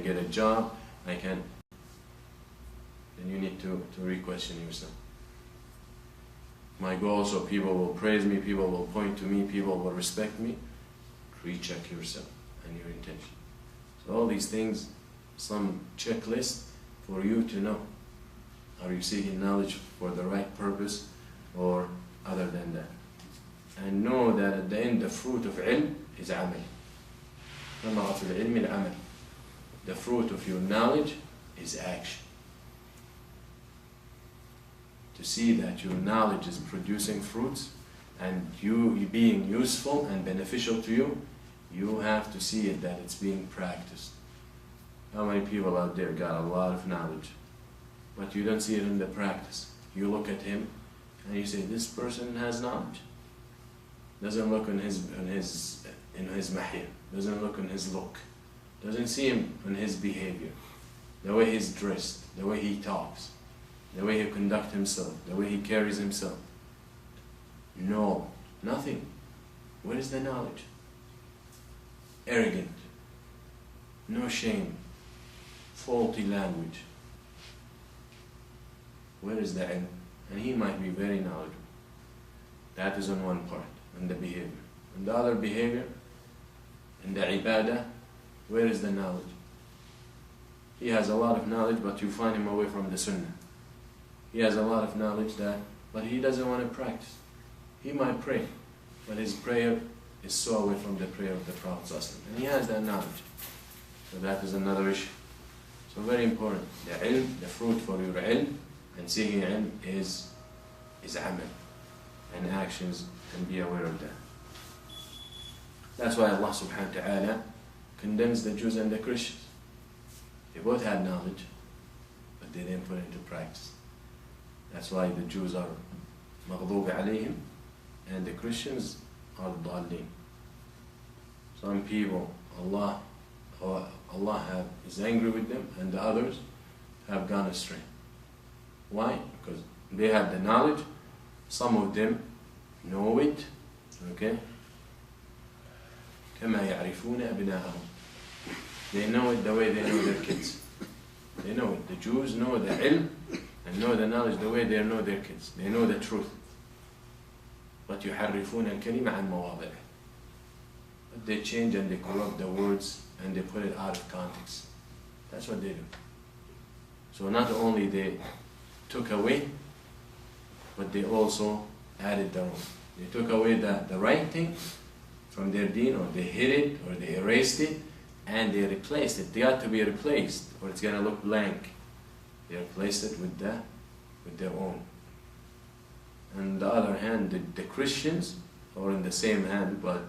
can get a job, I can, then you need to re-question yourself. My goal, so people will praise me, people will point to me, people will respect me. Recheck yourself and your intention. So all these things, some checklist for you to know. Are you seeking knowledge for the right purpose or other than that? And know that at the end, the fruit of ilm is amal. The fruit of your knowledge is action. To see that your knowledge is producing fruits and you being useful and beneficial to you, you have to see it that it's being practiced. How many people out there got a lot of knowledge, but you don't see it in the practice? You look at him and you say, this person has knowledge. Doesn't look in his mahir, doesn't look in his look, doesn't see him in his behavior, the way he's dressed, the way he talks, the way he conducts himself, the way he carries himself. No, nothing. Where is the knowledge? Arrogant, no shame, faulty language. Where is the ilm? And he might be very knowledgeable. That is on one part, in the behavior. In the other behavior, in the ibadah, where is the knowledge? He has a lot of knowledge, but you find him away from the sunnah. He has a lot of knowledge but he doesn't want to practice. He might pray, but his prayer is so away from the prayer of the Prophet ﷺ. And he has that knowledge. So that is another issue. So very important. The ilm, the fruit for your ilm, and seeking ilm is amal and actions, and be aware of that. That's why Allah subhanahu wa ta'ala condemns the Jews and the Christians. They both had knowledge, but they didn't put it into practice. That's why the Jews are maghdub alayhim and the Christians are dhalin. Some people, Allah is angry with them, and the others have gone astray. Why? Because they have the knowledge. Some of them know it, okay? كما يعرفون أبناءهم. They know it the way they know their kids. They know it. The Jews know the ilm and know the knowledge the way they know their kids. They know the truth. But يحرفون الكلمة عن مواضعه. But they change and they corrupt the words and they put it out of context. That's what they do. So not only they took away, but they also added their own. They took away the right thing from their deen, or they hid it, or they erased it, and they replaced it. They got to be replaced, or it's going to look blank. They replaced it with their own. On the other hand, the Christians, or in the same hand, but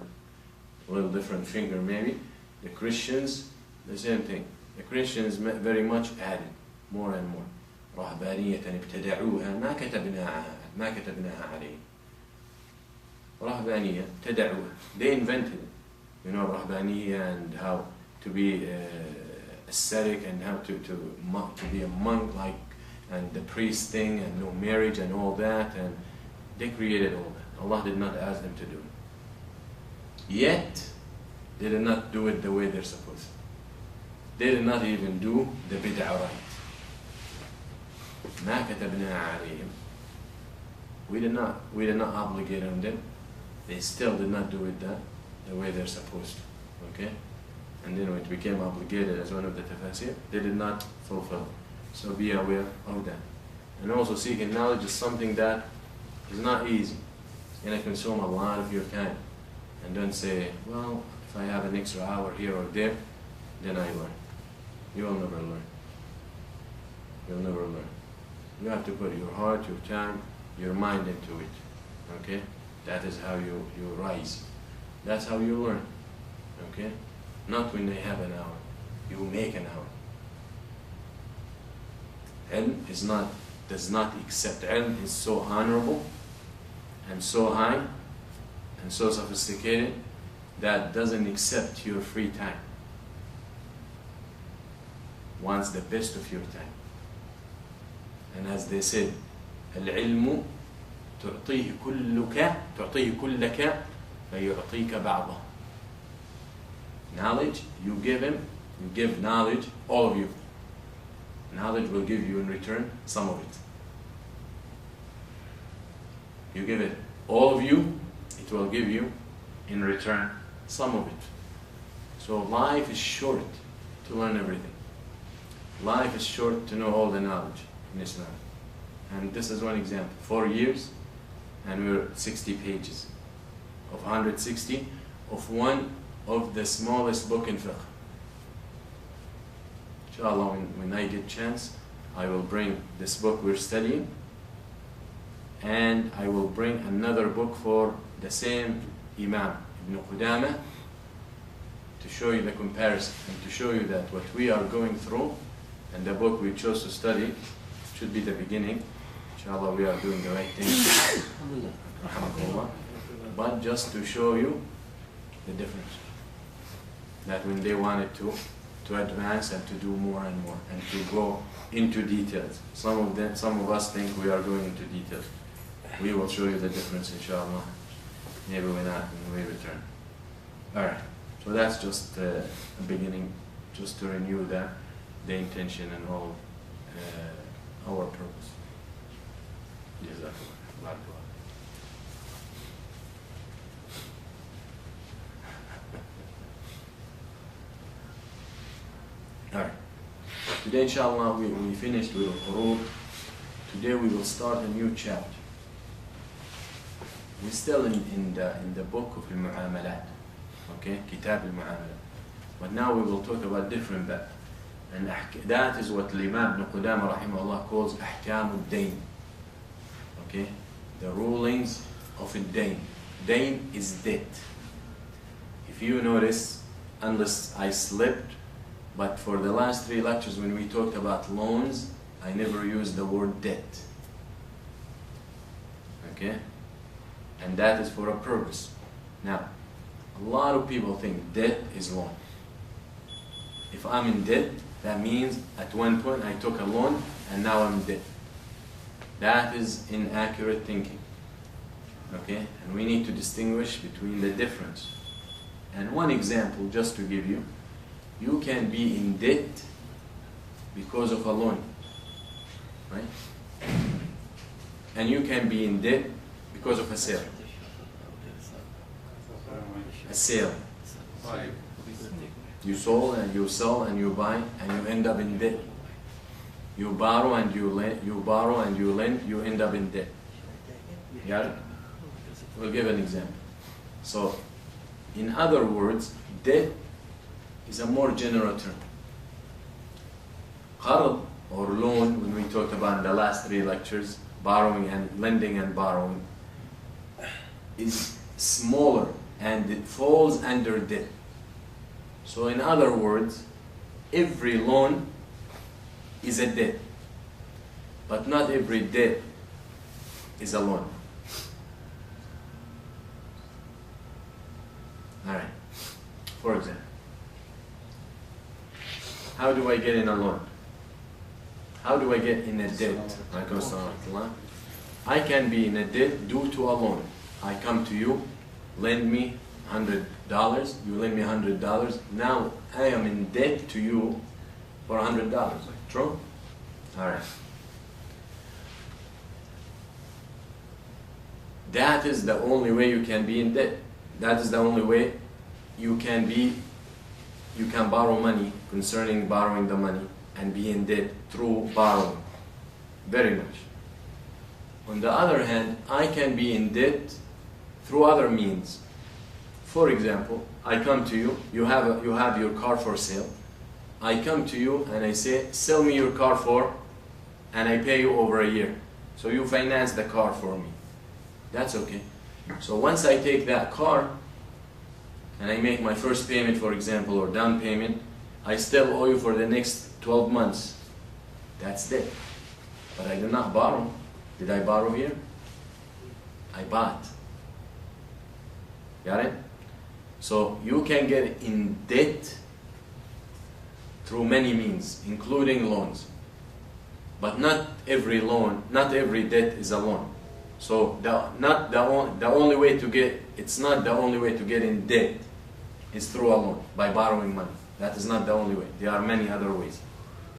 a little different finger maybe, the Christians, the same thing. The Christians very much added more and more. رهبانية ابتدعوها ما كتبناها عليه. رهبانية ابتدعوها. They invented it. You know, رهبانية, and how to be ascetic, and how to be a monk, like, and the priest thing, and no marriage and all that, and they created all that. Allah did not ask them to do it. Yet, they did not do it the way they're supposed to. They did not even do the bid'ah right. ما كتبناها عليهم. We did not obligate on them. They still did not do it the way they're supposed to. Okay? And then when it became obligated as one of the tafasir, they did not fulfill. So be aware of that. And also, seeking knowledge is something that is not easy. It's going to consume a lot of your time. And don't say, well, if I have an extra hour here or there, then I learn. You will never learn. You'll never learn. You have to put your heart, your time, your mind into it. Okay? That is how you rise. That's how you learn. Okay? Not when they have an hour. You make an hour. Ilm does not accept. Ilm is so honorable and so high and so sophisticated that doesn't accept your free time. Wants the best of your time. And as they said, العلم تعطيه كلك فيعطيك بعضه. Knowledge, you give him You give knowledge, all of you. Knowledge will give you in return some of it. You give it all of you, it will give you in return some of it. So life is short to learn everything. Life is short to know all the knowledge in Islam. And this is one example. 4 years and we're 60 pages. Of 160 of one of the smallest book in fiqh. Inshallah, when I get chance, I will bring this book we're studying, and I will bring another book for the same Imam Ibn Qudamah to show you the comparison and to show you that what we are going through and the book we chose to study should be the beginning. Inshallah, we are doing the right thing. But just to show you the difference. That when they wanted to advance and to do more and more and to go into details. Some of us think we are going into details. We will show you the difference, inshallah. Maybe when we return. Alright, so that's just a beginning, just to renew the intention and all our purpose. Jazakallah. Alright, today inshallah we finished with al-Qurud. Today we will start a new chapter. We're still in the book of al-Mu'amalat, okay, Kitab al-Mu'amalat. But now we will talk about different bab. And that is what Alimam Ibn Qudamah rahimahullah calls Ahkam al-Dain. Okay, the rulings of al-Dain. Dain is debt. If you notice, unless I slipped, but for the last 3 lectures when we talked about loans, I never used the word debt. Okay? And that is for a purpose. Now, a lot of people think debt is loan. If I'm in debt, that means at one point I took a loan and now I'm in debt. That is inaccurate thinking. Okay? And we need to distinguish between the difference. And one example, just to give you, you can be in debt because of a loan, right? And you can be in debt because of a sale. A sale. You sold and you sell and you buy and you end up in debt. You borrow and you lend, you end up in debt. Got it? We'll give an example. So, in other words, debt is a more general term. Qard or loan, when we talked about in the last 3 lectures, borrowing and lending and borrowing, is smaller and it falls under debt. So in other words, every loan is a debt, but not every debt is a loan. Alright, for example, how do I get in a loan? How do I get in a debt? I can be in a debt due to a loan. I come to you, lend me $100, you lend me $100, now I am in debt to you for $100. True? Alright. That is the only way you can be in debt. That is the only way you can borrow money concerning borrowing the money and be in debt through borrowing. Very much. On the other hand, I can be in debt through other means. For example, I come to you, you have your car for sale. I come to you and I say, sell me your car for, and I pay you over a year. So you finance the car for me. That's okay. So once I take that car and I make my first payment, for example, or down payment, I still owe you for the next 12 months. That's debt. But I did not borrow. Did I borrow here? I bought. Got it? So you can get in debt through many means, including loans. But not every loan, not every debt is a loan. So it's not the only way to get in debt is through a loan, by borrowing money. That is not the only way. There are many other ways.